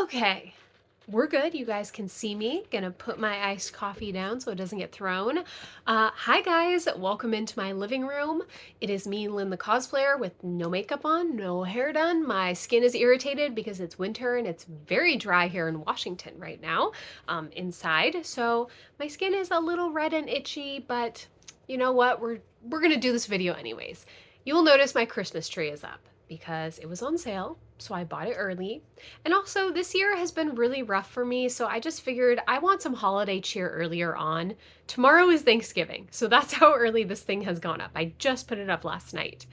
Okay, we're good. You guys can see me. Gonna put my iced coffee down so it doesn't get thrown. Hi guys, welcome into my living room. It is me, Lynn the cosplayer, with no makeup on, no hair done. My skin is irritated because it's winter and it's very dry here in Washington right now, inside. So my skin is a little red and itchy, but you know what? We're gonna do this video anyways. You will notice my Christmas tree is up because it was on sale, so I bought it early. And also, this year has been really rough for me, so I just figured I want some holiday cheer earlier on. Tomorrow is Thanksgiving, so that's how early this thing has gone up. I just put it up last night.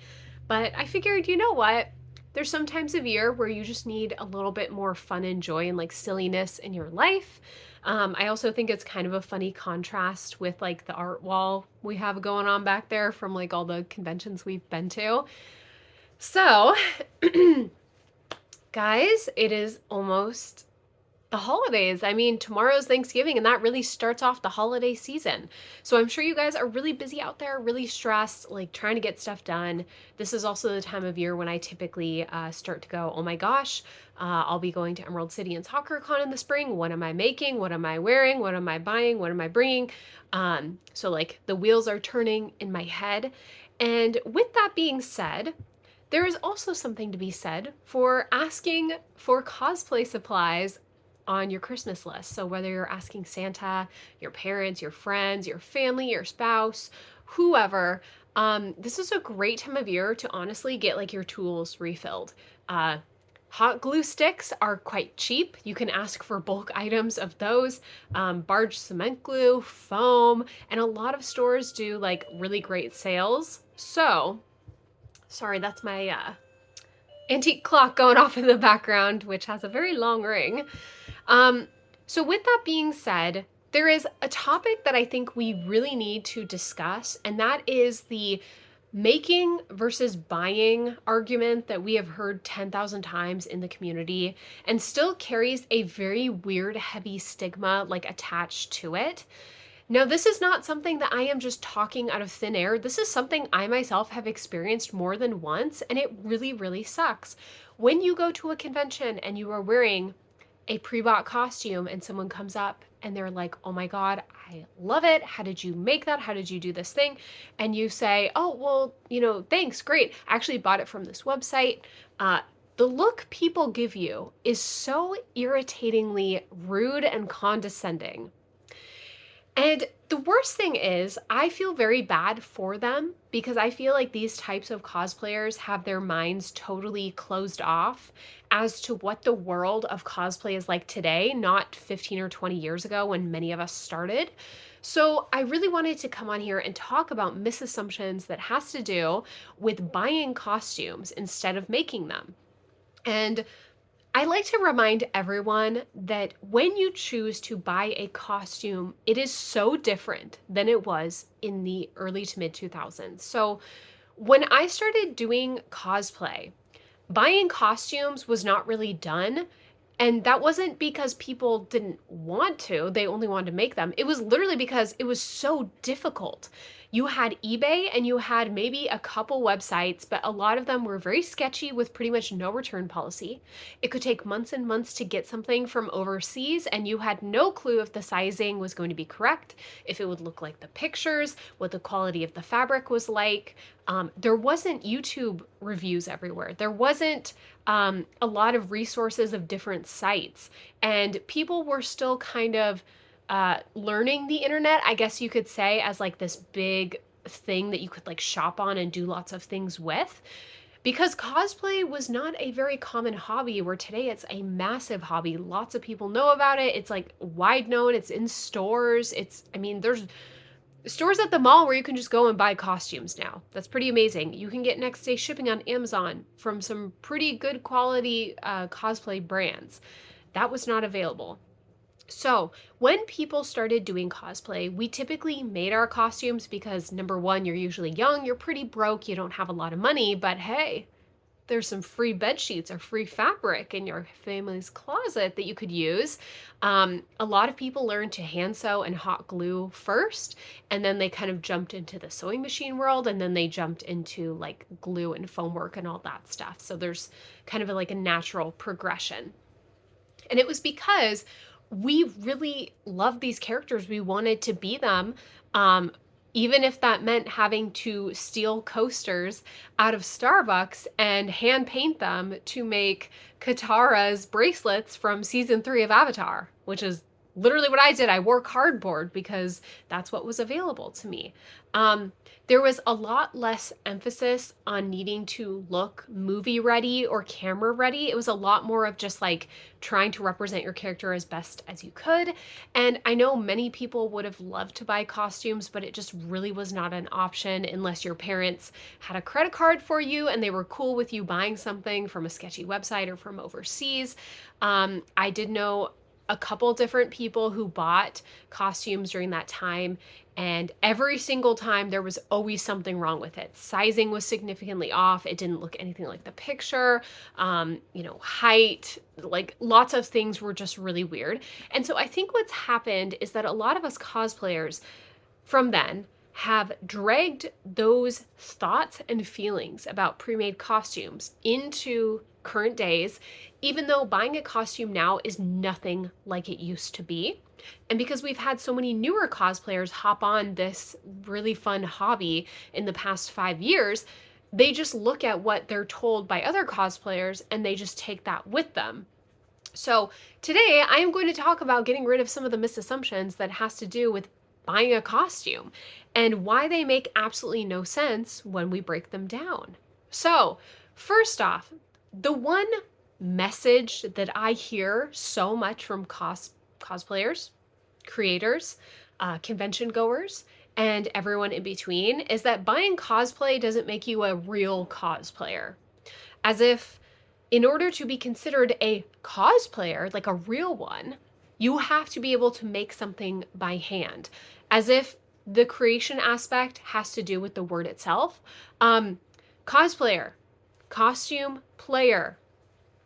But I figured, you know what? There's some times of year where you just need a little bit more fun and joy and like silliness in your life. I also think it's kind of a funny contrast with like the art wall we have going on back there from like all the conventions we've been to. So, guys, it is almost the holidays. I mean, tomorrow's Thanksgiving, and that really starts off the holiday season. So I'm sure you guys are really busy out there, really stressed, like trying to get stuff done. This is also the time of year when I typically start to go, oh my gosh, I'll be going to Emerald City and SoccerCon in the spring. What am I making? What am I wearing? What am I buying? What am I bringing? So, like, the wheels are turning in my head. And with that being said, there is also something to be said for asking for cosplay supplies on your Christmas list. So, whether you're asking Santa, your parents, your friends, your family, your spouse, whoever, this is a great time of year to honestly get like your tools refilled. Uh, Hot glue sticks are quite cheap. You can ask for bulk items of those. Barge cement glue, foam, and a lot of stores do like really great sales. So, sorry, that's my antique clock going off in the background, which has a very long ring. Um, so, with that being said, there is a topic that I think we really need to discuss, and that is the making versus buying argument that we have heard 10,000 times in the community and still carries a very weird, heavy stigma like attached to it. Now, this is not something that I am just talking out of thin air. This is something I myself have experienced more than once, and it really, really sucks. When you go to a convention and you are wearing a pre bought costume and someone comes up and they're like, oh my God, I love it. How did you make that? How did you do this thing? And you say, oh, well, thanks, great. I actually bought it from this website. The look people give you is so irritatingly rude and condescending. And the worst thing is, I feel very bad for them because I feel like these types of cosplayers have their minds totally closed off as to what the world of cosplay is like today, not 15 or 20 years ago when many of us started. So I really wanted to come on here and talk about misassumptions that has to do with buying costumes instead of making them. And I like to remind everyone that when you choose to buy a costume, it is so different than it was in the early to mid 2000s. So, when I started doing cosplay, buying costumes was not really done. And that wasn't because people didn't want to, they only wanted to make them. It was literally because it was so difficult. You had eBay and you had maybe a couple websites, but a lot of them were very sketchy with pretty much no return policy. It could take months and months to get something from overseas, and you had no clue if the sizing was going to be correct, if it would look like the pictures, what the quality of the fabric was like. There wasn't YouTube reviews everywhere. There wasn't a lot of resources of different sites, and people were still kind of learning the internet, I guess you could say, as like this big thing that you could like shop on and do lots of things with. Because cosplay was not a very common hobby, where today it's a massive hobby. Lots of people know about it. It's like wide known. It's in stores. There's stores at the mall where you can just go and buy costumes now. That's pretty amazing. You can get next day shipping on Amazon from some pretty good quality cosplay brands. That was not available. So, when people started doing cosplay, we typically made our costumes because number one, you're usually young, you're pretty broke, you don't have a lot of money, but hey, there's some free bed sheets or free fabric in your family's closet that you could use. A lot of people learned to hand sew and hot glue first, and then they kind of jumped into the sewing machine world, and then they jumped into like glue and foam work and all that stuff. So there's kind of like a natural progression. And it was because we really loved these characters. We wanted to be them. Um, Even if that meant having to steal coasters out of Starbucks and hand paint them to make Katara's bracelets from season 3 of Avatar, which is literally what I did. I wore cardboard because that's what was available to me. Um, there was a lot less emphasis on needing to look movie ready or camera ready. It was a lot more of just like trying to represent your character as best as you could. And I know many people would have loved to buy costumes, but it just really was not an option unless your parents had a credit card for you and they were cool with you buying something from a sketchy website or from overseas. I did know a couple different people who bought costumes during that time, and every single time there was always something wrong with it. Sizing was significantly off. It didn't look anything like the picture. Height, like lots of things were just really weird. And so I think what's happened is that a lot of us cosplayers from then have dragged those thoughts and feelings about pre-made costumes into current days, even though buying a costume now is nothing like it used to be. And because we've had so many newer cosplayers hop on this really fun hobby in the past 5 years, they just look at what they're told by other cosplayers and they just take that with them. So today I am going to talk about getting rid of some of the misassumptions that has to do with buying a costume and why they make absolutely no sense when we break them down. So, first off, the one message that I hear so much from cosplayers, creators, convention goers, and everyone in between is that buying cosplay doesn't make you a real cosplayer. As if in order to be considered a cosplayer, like a real one, you have to be able to make something by hand. As if the creation aspect has to do with the word itself. Cosplayer, costume player,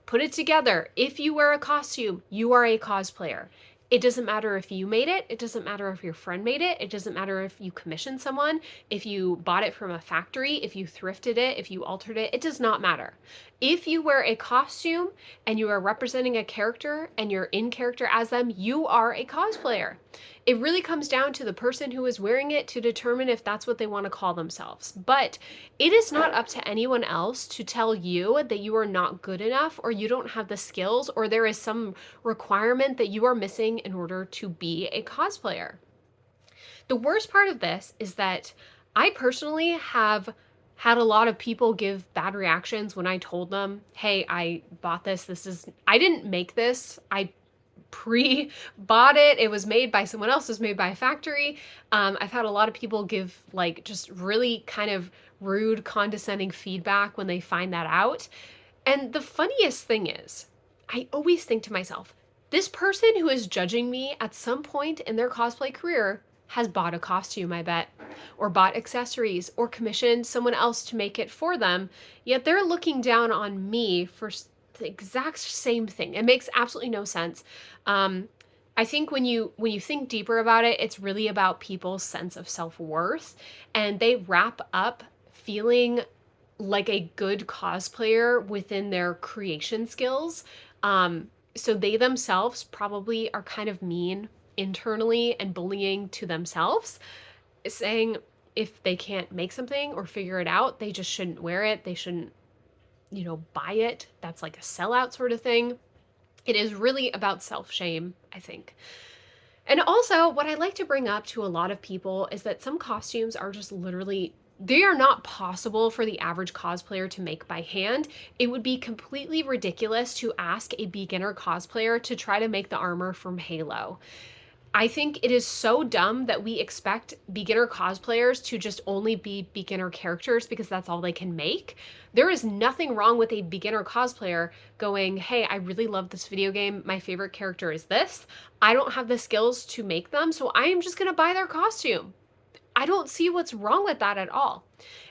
put it together. If you wear a costume, you are a cosplayer. It doesn't matter if you made it. It doesn't matter if your friend made it. It doesn't matter if you commissioned someone, if you bought it from a factory, if you thrifted it, if you altered it. It does not matter. If you wear a costume and you are representing a character and you're in character as them, you are a cosplayer. It really comes down to the person who is wearing it to determine if that's what they want to call themselves. But it is not up to anyone else to tell you that you are not good enough or you don't have the skills or there is some requirement that you are missing in order to be a cosplayer. The worst part of this is that I personally have had a lot of people give bad reactions when I told them, hey, I bought this. I didn't make this. I pre-bought it. It was made by someone else. It was made by a factory. I've had a lot of people give like just really kind of rude, condescending feedback when they find that out. And the funniest thing is, I always think to myself, this person who is judging me at some point in their cosplay career has bought a costume, I bet, or bought accessories, or commissioned someone else to make it for them, yet they're looking down on me for the exact same thing. It makes absolutely no sense. I think when you think deeper about it, it's really about people's sense of self-worth, and they wrap up feeling like a good cosplayer within their creation skills. So they themselves probably are kind of mean internally and bullying to themselves, saying if they can't make something or figure it out, they just shouldn't wear it. They shouldn't, buy it. That's like a sellout sort of thing. It is really about self-shame, I think. And also, what I like to bring up to a lot of people is that some costumes are just literally, they are not possible for the average cosplayer to make by hand. It would be completely ridiculous to ask a beginner cosplayer to try to make the armor from Halo. I think it is so dumb that we expect beginner cosplayers to just only be beginner characters because that's all they can make. There is nothing wrong with a beginner cosplayer going, hey, I really love this video game. My favorite character is this. I don't have the skills to make them, so I am just going to buy their costume. I don't see what's wrong with that at all.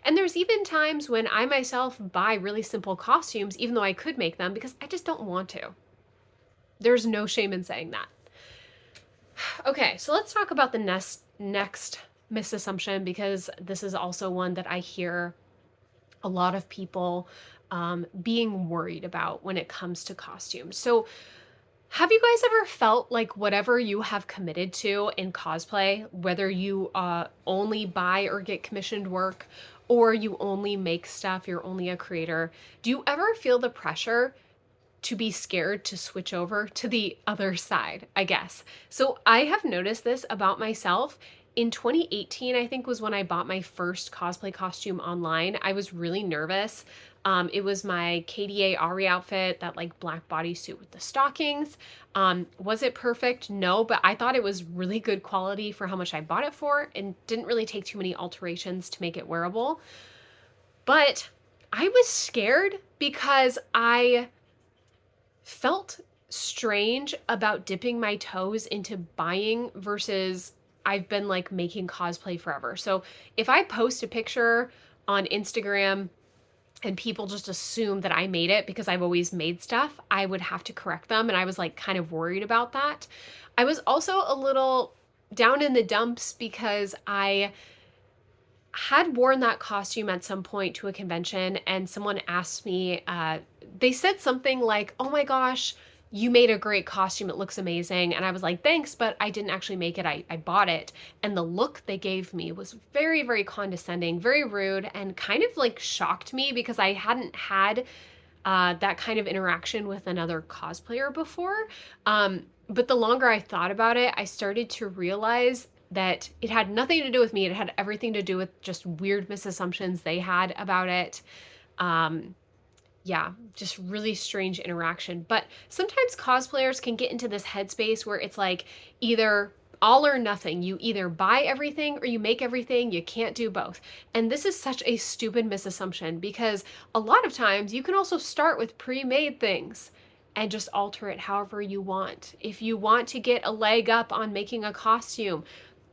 And there's even times when I myself buy really simple costumes, even though I could make them, because I just don't want to. There's no shame in saying that. Okay, so let's talk about the next misassumption, because this is also one that I hear a lot of people being worried about when it comes to costumes. So Have you guys ever felt like whatever you have committed to in cosplay, whether you only buy or get commissioned work, or you only make stuff, you're only a creator, do you ever feel the pressure to be scared to switch over to the other side, I guess? So I have noticed this about myself. In 2018, I think was when I bought my first cosplay costume online. I was really nervous. It was my KDA Ari outfit, that like black bodysuit with the stockings. Was it perfect? No, but I thought it was really good quality for how much I bought it for and didn't really take too many alterations to make it wearable. But I was scared because I felt strange about dipping my toes into buying versus I've been like making cosplay forever. So if I post a picture on Instagram and people just assume that I made it because I've always made stuff, I would have to correct them. And I was like kind of worried about that. I was also a little down in the dumps because I had worn that costume at some point to a convention and someone asked me, they said something like, "Oh my gosh, you made a great costume. It looks amazing." And I was like, "Thanks, but I didn't actually make it. I bought it." And the look they gave me was very, very condescending, very rude, and kind of like shocked me because I hadn't had that kind of interaction with another cosplayer before. But the longer I thought about it, I started to realize that it had nothing to do with me. It had everything to do with just weird misassumptions they had about it. Um, yeah, just really strange interaction. But sometimes cosplayers can get into this headspace where it's like either all or nothing. You either buy everything or you make everything. You can't do both. And this is such a stupid misassumption because a lot of times you can also start with pre-made things and just alter it however you want. If you want to get a leg up on making a costume,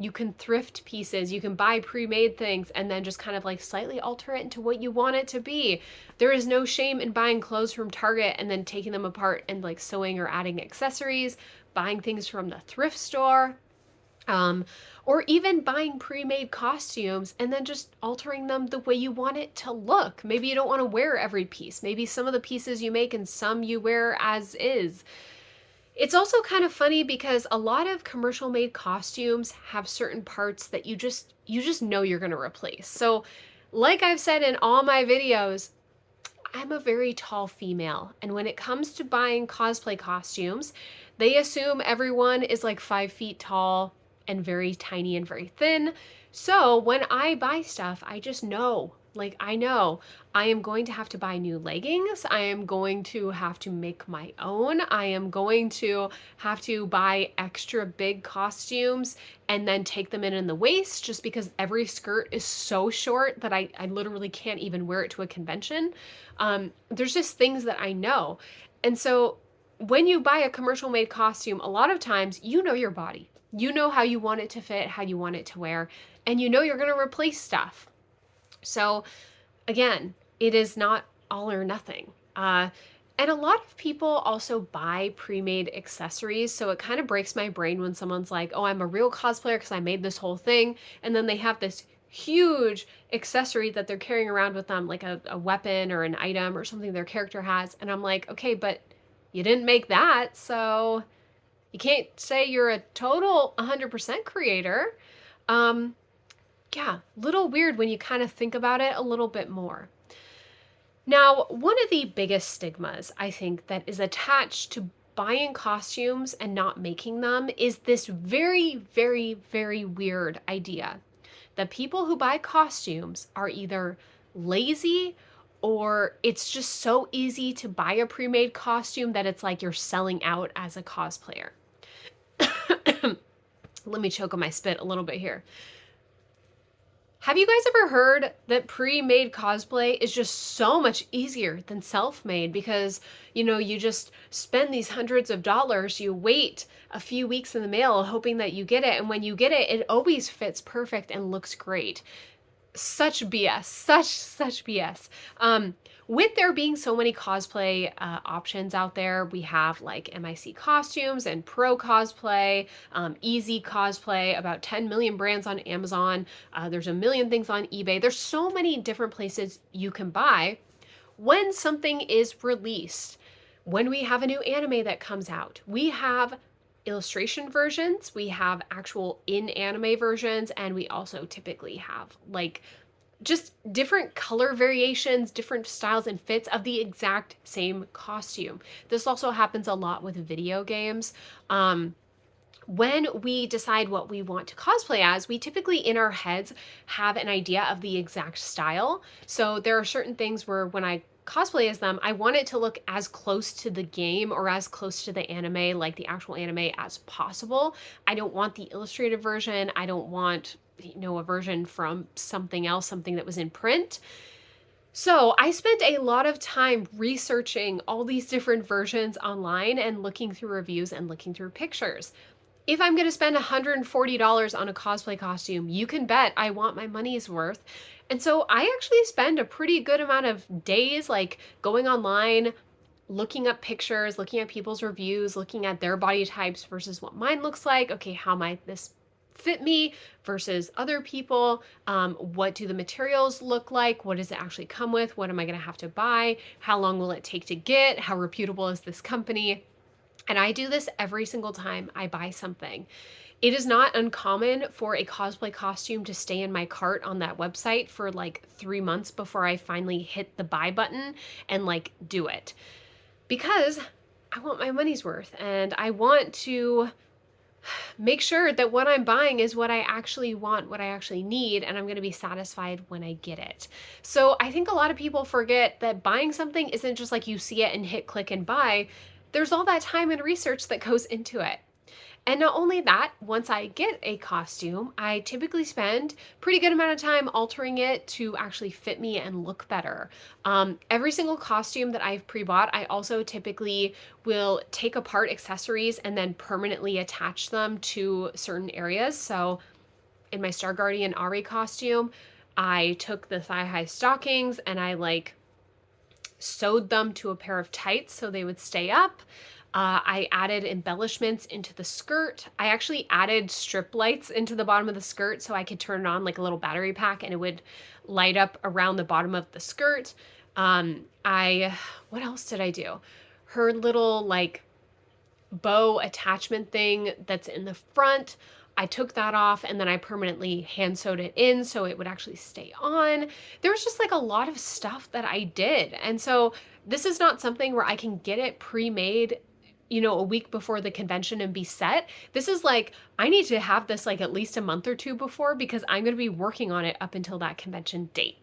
you can thrift pieces, you can buy pre-made things and then just kind of like slightly alter it into what you want it to be. There is no shame in buying clothes from Target and then taking them apart and like sewing or adding accessories, buying things from the thrift store, um, or even buying pre-made costumes and then just altering them the way you want it to look. Maybe you don't want to wear every piece. Maybe some of the pieces you make and some you wear as is. It's also kind of funny because a lot of commercial made costumes have certain parts that you just know you're going to replace. So, like I've said in all my videos, I'm a very tall female, and when it comes to buying cosplay costumes, they assume everyone is like 5 feet tall and very tiny and very thin. So when I buy stuff, I just know, like, I know I am going to have to buy new leggings. I am going to have to make my own. I am going to have to buy extra big costumes and then take them in the waist just because every skirt is so short that I literally can't even wear it to a convention. There's just things that I know. And so when you buy a commercial made costume, a lot of times you know your body. You know how you want it to fit, how you want it to wear, and you know you're going to replace stuff. So, again, it is not all or nothing. And a lot of people also buy pre made accessories. So it kind of breaks my brain when someone's like, "Oh, I'm a real cosplayer because I made this whole thing." And then they have this huge accessory that they're carrying around with them, like a weapon or an item or something their character has. And I'm like, okay, but you didn't make that. So you can't say you're a total 100% creator. Um, yeah, little weird when you kind of think about it a little bit more. Now, one of the biggest stigmas I think that is attached to buying costumes and not making them is this very, very, very weird idea that people who buy costumes are either lazy or it's just so easy to buy a pre-made costume that it's like you're selling out as a cosplayer. Let me choke on my spit a little bit here. Have you guys ever heard that pre-made cosplay is just so much easier than self-made because, you just spend these hundreds of dollars, you wait a few weeks in the mail hoping that you get it, and when you get it, it always fits perfect and looks great. Such BS, such BS. With there being so many cosplay options out there, we have like MIC costumes and pro cosplay, easy cosplay, about 10 million brands on Amazon. There's a million things on eBay. There's so many different places you can buy. When something is released, when we have a new anime that comes out, we have illustration versions, we have actual in anime versions, and we also typically have like just different color variations, different styles and fits of the exact same costume. This also happens a lot with video games. When we decide what we want to cosplay as, we typically in our heads have an idea of the exact style. So there are certain things where when I cosplay as them, I want it to look as close to the game or as close to the anime, like the actual anime, as possible. I don't want the illustrated version. I don't want, a version from something else, something that was in print. So I spent a lot of time researching all these different versions online and looking through reviews and looking through pictures. If I'm going to spend $140 on a cosplay costume, you can bet I want my money's worth. And so I actually spend a pretty good amount of days like going online, looking up pictures, looking at people's reviews, looking at their body types versus what mine looks like. Okay, how might this fit me versus other people? What do the materials look like? What does it actually come with? What am I going to have to buy? How long will it take to get? How reputable is this company? And I do this every single time I buy something. It is not uncommon for a cosplay costume to stay in my cart on that website for like 3 months before I finally hit the buy button and like do it. Because I want my money's worth and I want to make sure that what I'm buying is what I actually want, what I actually need, and I'm going to be satisfied when I get it. So I think a lot of people forget that buying something isn't just like you see it and hit click and buy. There's all that time and research that goes into it. And not only that, once I get a costume, I typically spend pretty good amount of time altering it to actually fit me and look better. Every single costume that I've pre-bought, I also typically will take apart accessories and then permanently attach them to certain areas. So in my Star Guardian Ari costume, I took the thigh-high stockings and I like sewed them to a pair of tights so they would stay up. I added embellishments into the skirt. I actually added strip lights into the bottom of the skirt so I could turn it on like a little battery pack and it would light up around the bottom of the skirt. What else did I do? Her little like bow attachment thing that's in the front, I took that off and then I permanently hand sewed it in so it would actually stay on. There was just like a lot of stuff that I did. And so this is not something where I can get it pre-made, a week before the convention and be set. This is like, I need to have this like at least a month or two before because I'm going to be working on it up until that convention date.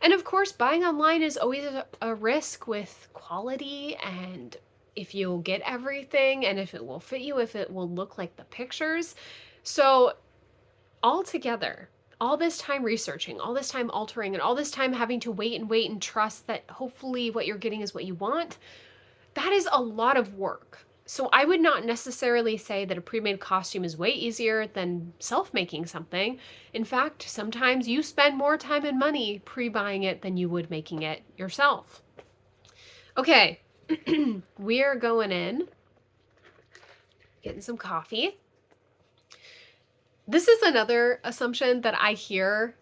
And of course, buying online is always a risk with quality and if you'll get everything and if it will fit you, if it will look like the pictures. So altogether, all this time researching, all this time altering, and all this time having to wait and trust that hopefully what you're getting is what you want, that is a lot of work. So I would not necessarily say that a pre-made costume is way easier than self-making something. In fact, sometimes you spend more time and money pre-buying it than you would making it yourself. Okay, we are going in, getting some coffee. This is another assumption that I hear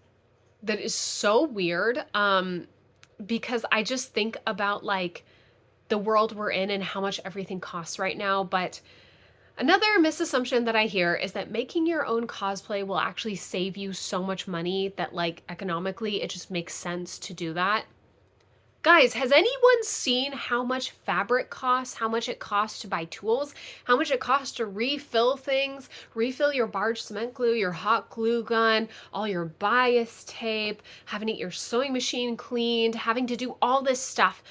that is so weird, because I just think about like the world we're in and how much everything costs right now. But another misassumption that I hear is that making your own cosplay will actually save you so much money that like economically it just makes sense to do that. Guys, has anyone seen how much fabric costs, how much it costs to buy tools, how much it costs to refill things, refill your barge cement glue, your hot glue gun, all your bias tape, having to get your sewing machine cleaned, having to do all this stuff?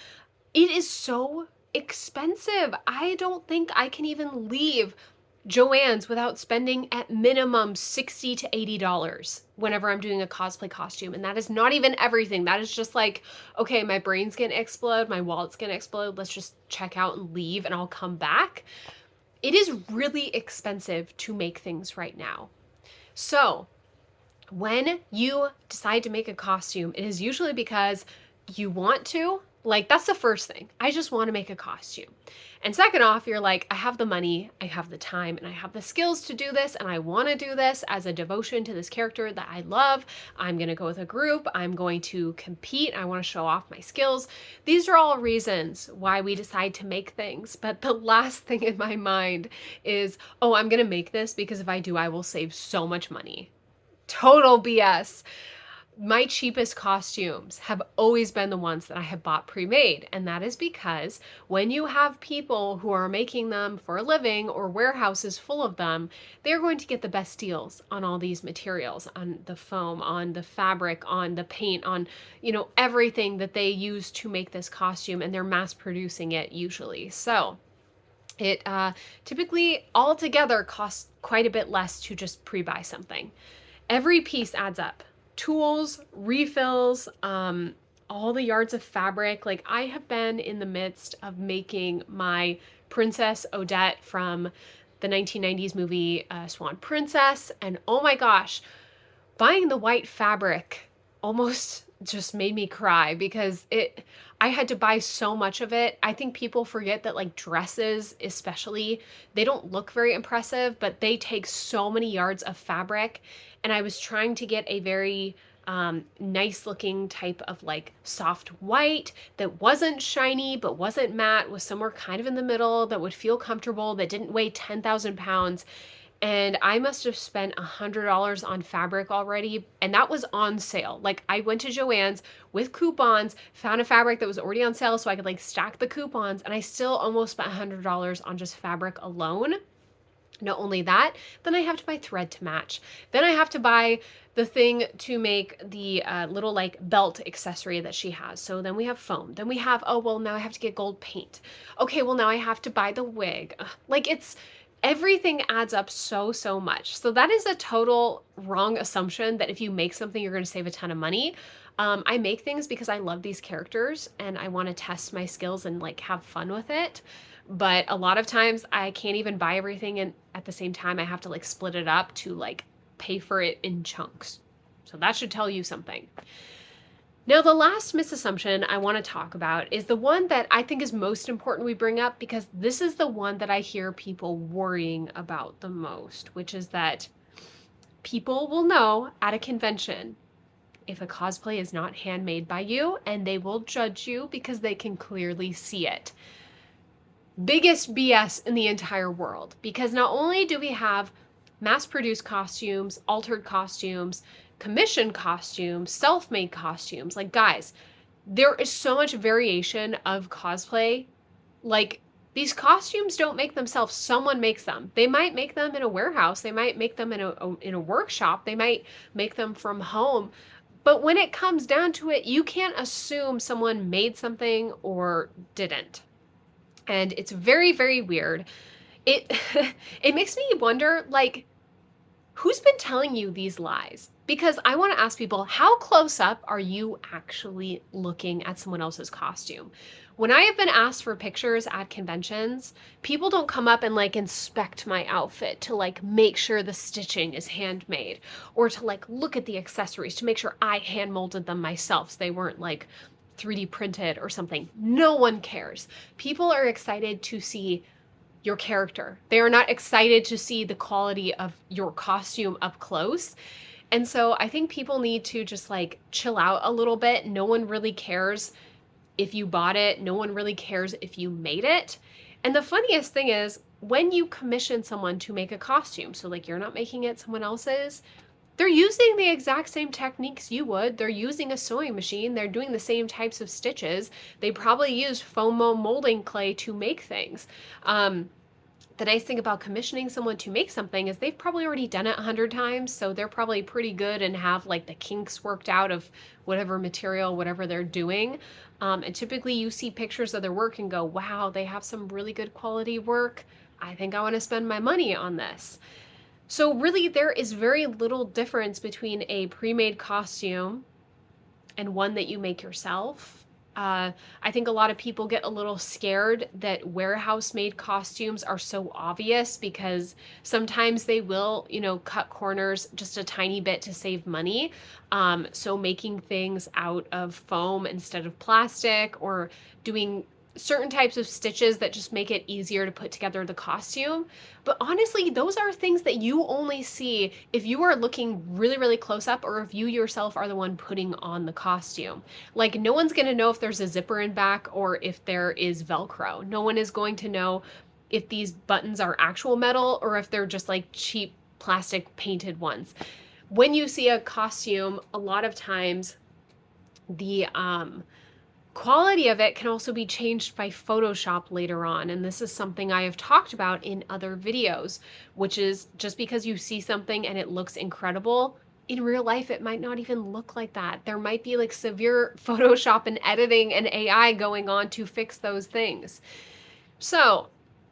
It is so expensive. I don't think I can even leave Joann's without spending at minimum $60 to $80 whenever I'm doing a cosplay costume. And that is not even everything. That is just like, okay, my brain's gonna explode, my wallet's gonna explode, let's just check out and leave and I'll come back. It is really expensive to make things right now. So when you decide to make a costume, it is usually because you want to, Like, that's the first thing. I just want to make a costume. And second off, you're like, I have the money, I have the time, and I have the skills to do this, and I want to do this as a devotion to this character that I love. I'm going to go with a group. I'm going to compete. I want to show off my skills. These are all reasons why we decide to make things. But the last thing in my mind is, oh, I'm going to make this because if I do, I will save so much money. Total BS. My cheapest costumes have always been the ones that I have bought pre-made. And that is because when you have people who are making them for a living or warehouses full of them, they're going to get the best deals on all these materials, on the foam, on the fabric, on the paint, on, everything that they use to make this costume, and they're mass producing it usually. So it typically altogether costs quite a bit less to just pre-buy something. Every piece adds up. Tools, refills, all the yards of fabric. Like, I have been in the midst of making my Princess Odette from the 1990s movie Swan Princess, and oh my gosh, buying the white fabric almost just made me cry because I had to buy so much of it. I think people forget that, like, dresses especially, they don't look very impressive, but they take so many yards of fabric. And I was trying to get a very nice looking type of like soft white that wasn't shiny but wasn't matte, was somewhere kind of in the middle, that would feel comfortable, that didn't weigh 10,000 pounds. And I must have spent $100 on fabric already, and that was on sale. Like, I went to Joann's with coupons, found a fabric that was already on sale so I could like stack the coupons, and I still almost spent $100 on just fabric alone. Not only that, then I have to buy thread to match. Then I have to buy the thing to make the little like belt accessory that she has. So then we have foam. Then we have, oh, well, now I have to get gold paint. Okay, well, now I have to buy the wig. Like, everything adds up so much. So that is a total wrong assumption that if you make something, you're going to save a ton of money. I make things because I love these characters and I want to test my skills and like have fun with it. But a lot of times I can't even buy everything, and at the same time I have to like split it up to like pay for it in chunks. So that should tell you something. Now, the last misassumption I want to talk about is the one that I think is most important we bring up, because this is the one that I hear people worrying about the most, which is that people will know at a convention if a cosplay is not handmade by you, and they will judge you because they can clearly see it. Biggest BS in the entire world, because not only do we have mass-produced costumes, altered costumes, commissioned costumes, self-made costumes, like, guys, there is so much variation of cosplay. Like, these costumes don't make themselves, someone makes them. They might make them in a warehouse, they might make them in a workshop, they might make them from home. But when it comes down to it, you can't assume someone made something or didn't. And it's very, very weird. It it makes me wonder, like, who's been telling you these lies? Because I want to ask people, how close up are you actually looking at someone else's costume? When I have been asked for pictures at conventions, people don't come up and like inspect my outfit to like make sure the stitching is handmade, or to like look at the accessories to make sure I hand molded them myself so they weren't like 3D printed or something. No one cares. People are excited to see your character. They are not excited to see the quality of your costume up close. And so I think people need to just like chill out a little bit. No one really cares if you bought it. No one really cares if you made it. And the funniest thing is, when you commission someone to make a costume, so like you're not making it, someone else's, they're using the exact same techniques you would. They're using a sewing machine. They're doing the same types of stitches. They probably use foam molding clay to make things. The nice thing about commissioning someone to make something is they've probably already done it 100 times, so they're probably pretty good and have like the kinks worked out of whatever material, whatever they're doing. And typically you see pictures of their work and go, wow, they have some really good quality work. I think I want to spend my money on this. So really, there is very little difference between a pre-made costume and one that you make yourself. I think a lot of people get a little scared that warehouse made costumes are so obvious because sometimes they will, cut corners just a tiny bit to save money. So making things out of foam instead of plastic, or doing certain types of stitches that just make it easier to put together the costume. But honestly, those are things that you only see if you are looking really, really close up, or if you yourself are the one putting on the costume. Like, no one's going to know if there's a zipper in back or if there is Velcro. No one is going to know if these buttons are actual metal or if they're just like cheap plastic painted ones. When you see a costume, a lot of times the quality of it can also be changed by Photoshop later on. And this is something I have talked about in other videos, which is just because you see something and it looks incredible, in real life, it might not even look like that. There might be like severe Photoshop and editing and AI going on to fix those things. So,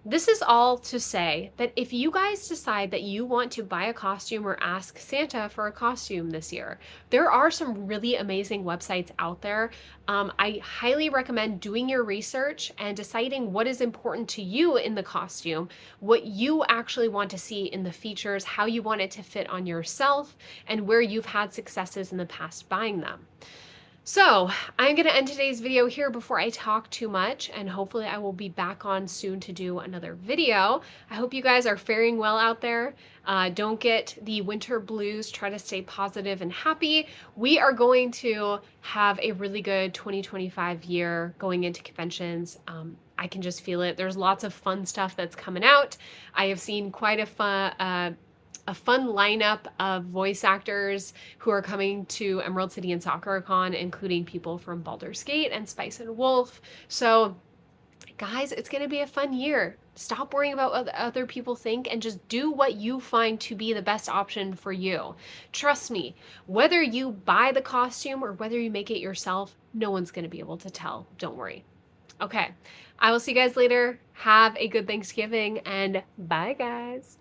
this is all to say that if you guys decide that you want to buy a costume or ask Santa for a costume this year, there are some really amazing websites out there. I highly recommend doing your research and deciding what is important to you in the costume, what you actually want to see in the features, how you want it to fit on yourself, and where you've had successes in the past buying them. So I'm going to end today's video here before I talk too much, and hopefully I will be back on soon to do another video. I hope you guys are faring well out there. Don't get the winter blues. Try to stay positive and happy. We are going to have a really good 2025 year going into conventions. I can just feel it. There's lots of fun stuff that's coming out. I have seen quite a fun lineup of voice actors who are coming to Emerald City and SakuraCon, including people from Baldur's Gate and Spice and Wolf. So, guys, it's going to be a fun year. Stop worrying about what other people think and just do what you find to be the best option for you. Trust me, whether you buy the costume or whether you make it yourself, no one's going to be able to tell. Don't worry. Okay, I will see you guys later. Have a good Thanksgiving, and bye, guys.